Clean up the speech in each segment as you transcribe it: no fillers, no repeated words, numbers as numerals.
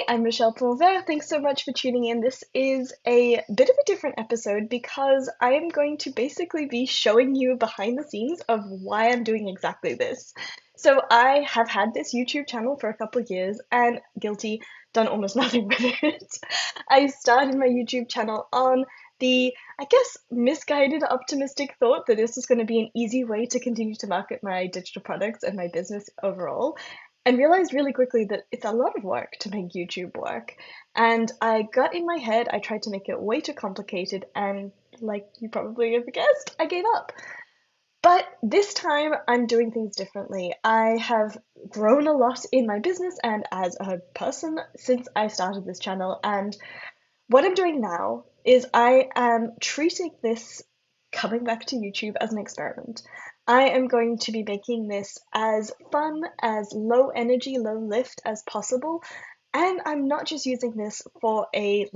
I'm Michelle Pulver. Thanks so much for tuning in. This is a bit of a different episode because I am going to basically be showing you behind the scenes of why I'm doing exactly this. So I have had this YouTube channel for a couple of years and guilty, done almost nothing with it. I started my YouTube channel on the, I guess, misguided optimistic thought that this was going to be an easy way to continue to market my digital products and my business overall, and realized really quickly that it's a lot of work to make YouTube work. And I got in my head, I tried to make it way too complicated, and like you probably have guessed, I gave up. But this time I'm doing things differently. I have grown a lot in my business and as a person since I started this channel, and what I'm doing now is I am treating this coming back to YouTube as an experiment. I am going to be making this as fun, as low energy, low lift as possible. And I'm not just using this for a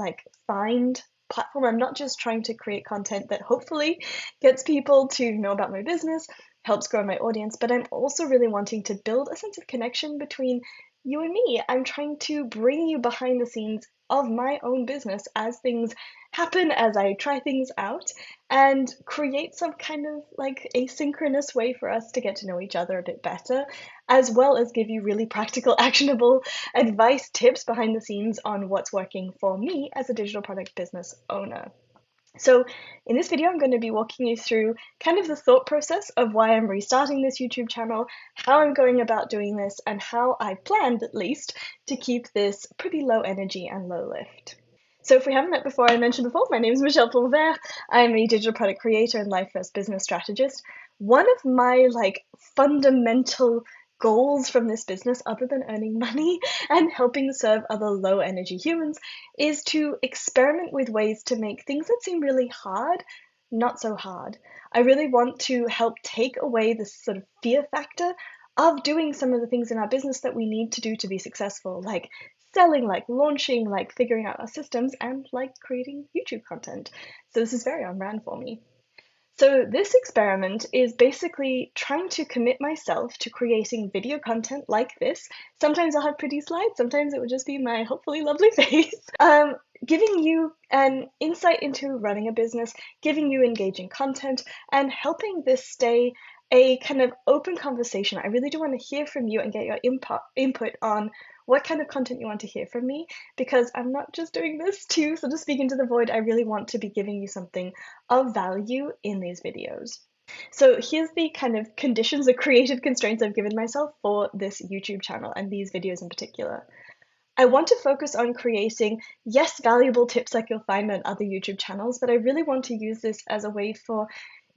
find platform. I'm not just trying to create content that hopefully gets people to know about my business, helps grow my audience, but I'm also really wanting to build a sense of connection between you and me. I'm trying to bring you behind the scenes of my own business as things happen, as I try things out, and create some kind of asynchronous way for us to get to know each other a bit better, as well as give you really practical, actionable advice, tips behind the scenes on what's working for me as a digital product business owner. So in this video, I'm going to be walking you through kind of the thought process of why I'm restarting this YouTube channel, how I'm going about doing this, and how I planned, at least, to keep this pretty low energy and low lift. So if we haven't met before, I mentioned before, my name is Michelle Pulver. I'm a digital product creator and life first business strategist. One of my fundamental goals from this business, other than earning money and helping serve other low energy humans, is to experiment with ways to make things that seem really hard not so hard. I really want to help take away this sort of fear factor of doing some of the things in our business that we need to do to be successful, like selling, like launching, like figuring out our systems, and like creating YouTube content. So this is very on brand for me. So this experiment is basically trying to commit myself to creating video content like this. Sometimes I'll have pretty slides, sometimes it will just be my hopefully lovely face. Giving you an insight into running a business, giving you engaging content, and helping this stay a kind of open conversation. I really do want to hear from you and get your input on what kind of content you want to hear from me, because I'm not just doing this to sort of speak into the void. I really want to be giving you something of value in these videos. So here's the kind of conditions, the creative constraints I've given myself for this YouTube channel and these videos in particular. I want to focus on creating, yes, valuable tips like you'll find on other YouTube channels, but I really want to use this as a way for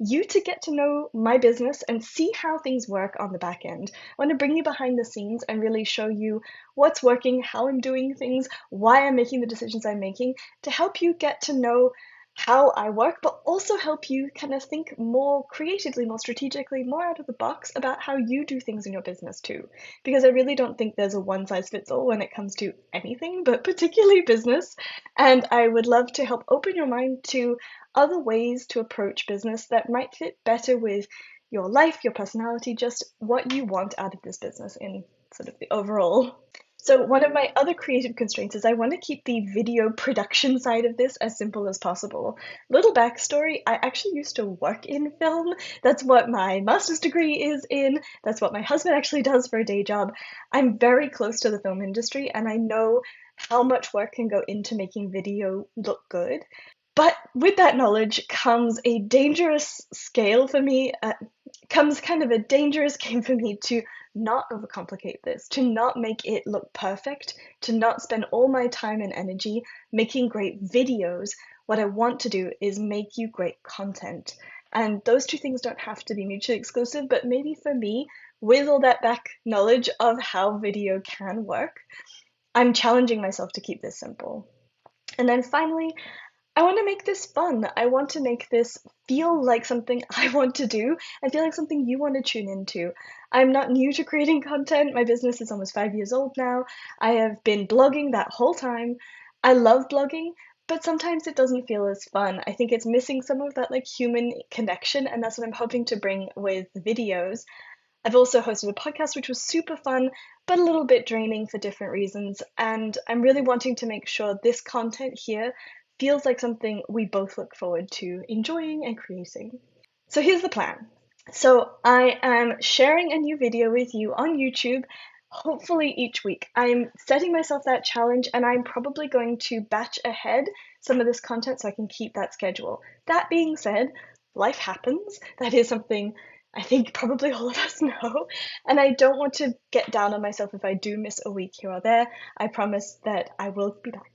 you to get to know my business and see how things work on the back end. I want to bring you behind the scenes and really show you what's working, how I'm doing things, why I'm making the decisions I'm making, to help you get to know how I work, but also help you kind of think more creatively, more strategically, more out of the box about how you do things in your business too. Because I really don't think there's a one-size-fits-all when it comes to anything, but particularly business. And I would love to help open your mind to other ways to approach business that might fit better with your life, your personality, just what you want out of this business in sort of the overall. So one of my other creative constraints is I want to keep the video production side of this as simple as possible. Little backstory, I actually used to work in film. That's what my master's degree is in. That's what my husband actually does for a day job. I'm very close to the film industry, and I know how much work can go into making video look good. But with that knowledge comes a dangerous scale for me, comes kind of a dangerous game for me to not overcomplicate this, to not make it look perfect, to not spend all my time and energy making great videos. What I want to do is make you great content. And those two things don't have to be mutually exclusive, but maybe for me, with all that back knowledge of how video can work, I'm challenging myself to keep this simple. And then finally, I want to make this fun. I want to make this feel like something I want to do and feel like something you want to tune into. I'm not new to creating content. My business is almost 5 years old now. I have been blogging that whole time. I love blogging, but sometimes it doesn't feel as fun. I think it's missing some of that human connection, and that's what I'm hoping to bring with the videos. I've also hosted a podcast, which was super fun, but a little bit draining for different reasons. And I'm really wanting to make sure this content here feels like something we both look forward to enjoying and creating. So here's the plan. So I am sharing a new video with you on YouTube, hopefully each week. I'm setting myself that challenge, and I'm probably going to batch ahead some of this content so I can keep that schedule. That being said, life happens. That is something I think probably all of us know, and I don't want to get down on myself if I do miss a week here or there. I promise that I will be back.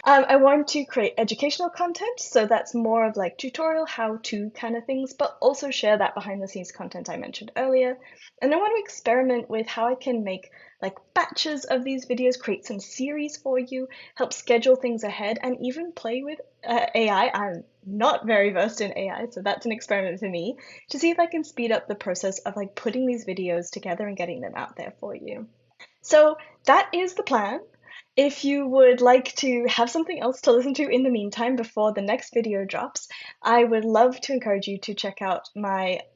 I want to create educational content, so that's more of like tutorial, how-to kind of things, but also share that behind-the-scenes content I mentioned earlier. And I want to experiment with how I can make like batches of these videos, create some series for you, help schedule things ahead, and even play with AI. I'm not very versed in AI, so that's an experiment for me, to see if I can speed up the process of like putting these videos together and getting them out there for you. So that is the plan. If you would like to have something else to listen to in the meantime before the next video drops, I would love to encourage you to check out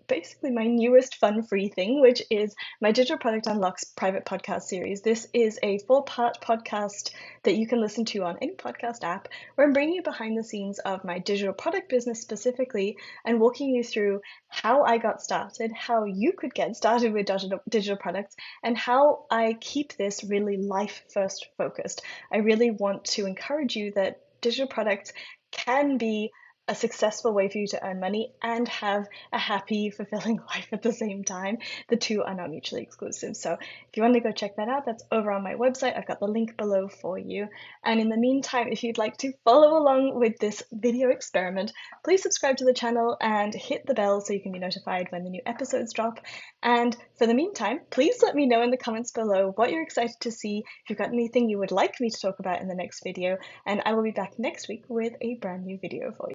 basically my newest fun free thing, which is my Digital Product Unlocks private podcast series. This is a 4-part podcast that you can listen to on any podcast app, where I'm bringing you behind the scenes of my digital product business specifically and walking you through how I got started, how you could get started with digital products, and how I keep this really life first focused. I really want to encourage you that digital products can be a successful way for you to earn money and have a happy, fulfilling life at the same time. The two are not mutually exclusive. So if you want to go check that out, that's over on my website. I've got the link below for you. And in the meantime, if you'd like to follow along with this video experiment, please subscribe to the channel and hit the bell so you can be notified when the new episodes drop. And for the meantime, please let me know in the comments below what you're excited to see, if you've got anything you would like me to talk about in the next video, and I will be back next week with a brand new video for you.